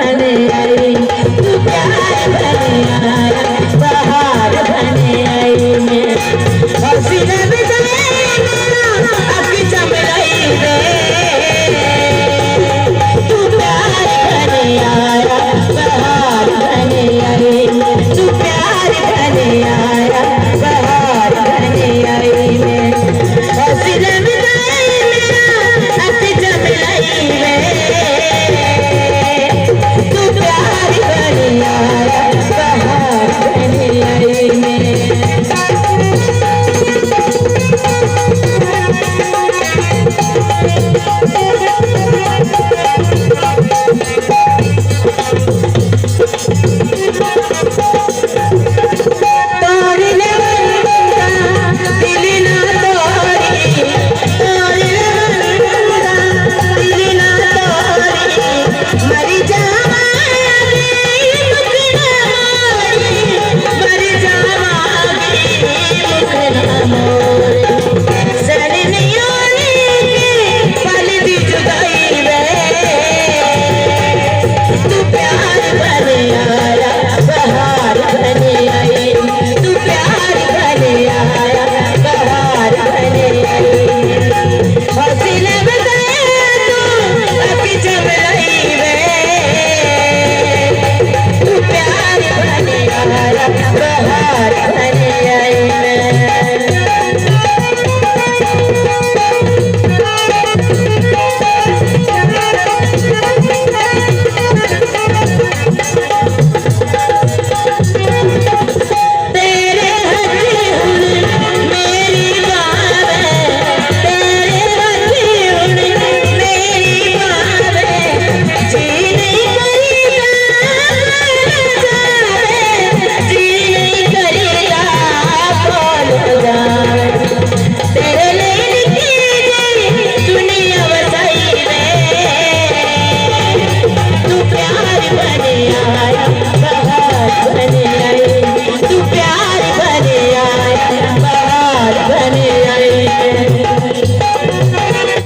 बने आई, तू प्यार बने आया, बहार बने आई मैं हसीना बिताए अखी चमलाई रे, तू प्यार बने आया, बहार बने आई, तू प्यार बने आया, बहार बने आई मैं हसीना बिताए अखी चमलाई रे, तू प्यार बने आया, बहार बने आई मैं बहार